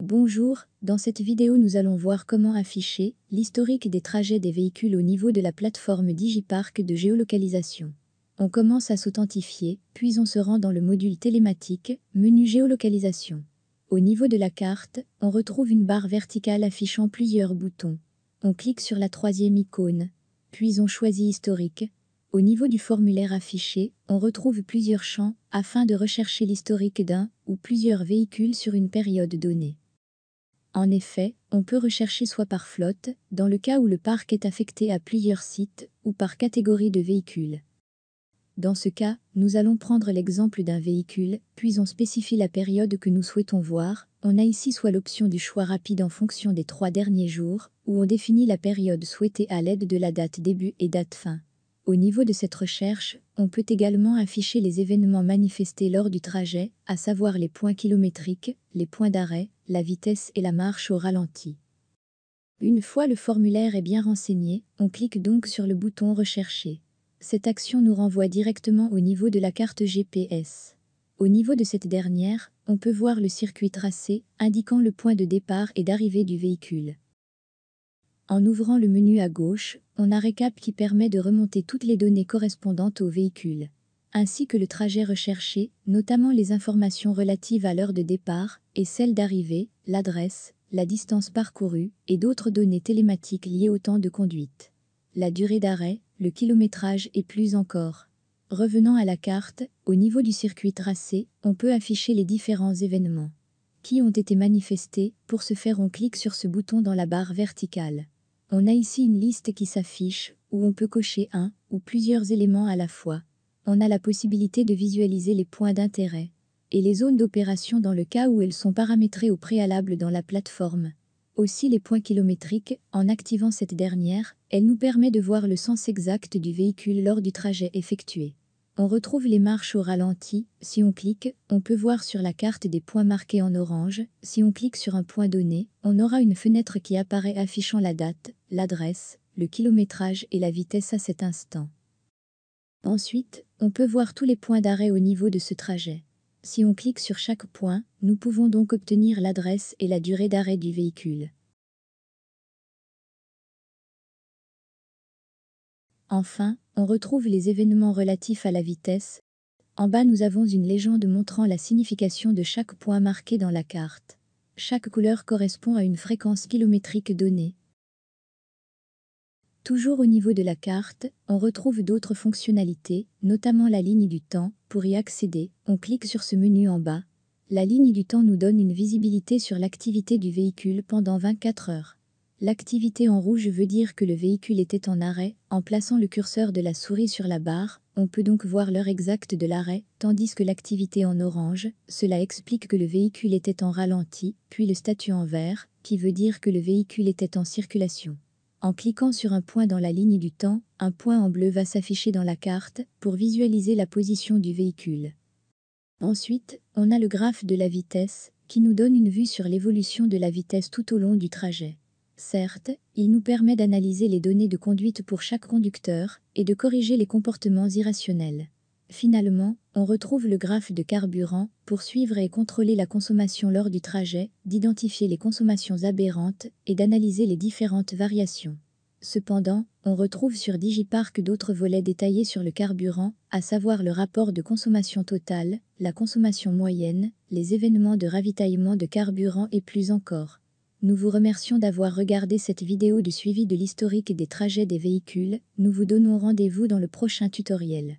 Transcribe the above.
Bonjour, dans cette vidéo nous allons voir comment afficher l'historique des trajets des véhicules au niveau de la plateforme Digiparc de géolocalisation. On commence à s'authentifier, puis on se rend dans le module télématique, menu géolocalisation. Au niveau de la carte, on retrouve une barre verticale affichant plusieurs boutons. On clique sur la troisième icône, puis on choisit historique. Au niveau du formulaire affiché, on retrouve plusieurs champs afin de rechercher l'historique d'un ou plusieurs véhicules sur une période donnée. En effet, on peut rechercher soit par flotte, dans le cas où le parc est affecté à plusieurs sites, ou par catégorie de véhicules. Dans ce cas, nous allons prendre l'exemple d'un véhicule, puis on spécifie la période que nous souhaitons voir. On a ici soit l'option du choix rapide en fonction des 3 derniers jours, ou on définit la période souhaitée à l'aide de la date début et date fin. Au niveau de cette recherche, on peut également afficher les événements manifestés lors du trajet, à savoir les points kilométriques, les points d'arrêt, la vitesse et la marche au ralenti. Une fois le formulaire est bien renseigné, on clique donc sur le bouton Rechercher. Cette action nous renvoie directement au niveau de la carte GPS. Au niveau de cette dernière, on peut voir le circuit tracé, indiquant le point de départ et d'arrivée du véhicule. En ouvrant le menu à gauche, on a Récap qui permet de remonter toutes les données correspondantes au véhicule, ainsi que le trajet recherché, notamment les informations relatives à l'heure de départ et celles d'arrivée, l'adresse, la distance parcourue et d'autres données télématiques liées au temps de conduite, la durée d'arrêt, le kilométrage et plus encore. Revenant à la carte, au niveau du circuit tracé, on peut afficher les différents événements qui ont été manifestés. Pour ce faire, on clique sur ce bouton dans la barre verticale. On a ici une liste qui s'affiche, où on peut cocher un ou plusieurs éléments à la fois. On a la possibilité de visualiser les points d'intérêt et les zones d'opération dans le cas où elles sont paramétrées au préalable dans la plateforme. Aussi les points kilométriques, en activant cette dernière, elle nous permet de voir le sens exact du véhicule lors du trajet effectué. On retrouve les marches au ralenti. Si on clique, on peut voir sur la carte des points marqués en orange. Si on clique sur un point donné, on aura une fenêtre qui apparaît affichant la date, l'adresse, le kilométrage et la vitesse à cet instant. Ensuite, on peut voir tous les points d'arrêt au niveau de ce trajet. Si on clique sur chaque point, nous pouvons donc obtenir l'adresse et la durée d'arrêt du véhicule. Enfin, on retrouve les événements relatifs à la vitesse. En bas, nous avons une légende montrant la signification de chaque point marqué dans la carte. Chaque couleur correspond à une fréquence kilométrique donnée. Toujours au niveau de la carte, on retrouve d'autres fonctionnalités, notamment la ligne du temps. Pour y accéder, on clique sur ce menu en bas. La ligne du temps nous donne une visibilité sur l'activité du véhicule pendant 24 heures. L'activité en rouge veut dire que le véhicule était en arrêt. En plaçant le curseur de la souris sur la barre, on peut donc voir l'heure exacte de l'arrêt, tandis que l'activité en orange, cela explique que le véhicule était en ralenti, puis le statut en vert, qui veut dire que le véhicule était en circulation. En cliquant sur un point dans la ligne du temps, un point en bleu va s'afficher dans la carte pour visualiser la position du véhicule. Ensuite, on a le graphe de la vitesse, qui nous donne une vue sur l'évolution de la vitesse tout au long du trajet. Certes, il nous permet d'analyser les données de conduite pour chaque conducteur et de corriger les comportements irrationnels. Finalement, on retrouve le graphe de carburant pour suivre et contrôler la consommation lors du trajet, d'identifier les consommations aberrantes et d'analyser les différentes variations. Cependant, on retrouve sur Digiparc d'autres volets détaillés sur le carburant, à savoir le rapport de consommation totale, la consommation moyenne, les événements de ravitaillement de carburant et plus encore. Nous vous remercions d'avoir regardé cette vidéo de suivi de l'historique des trajets des véhicules. Nous vous donnons rendez-vous dans le prochain tutoriel.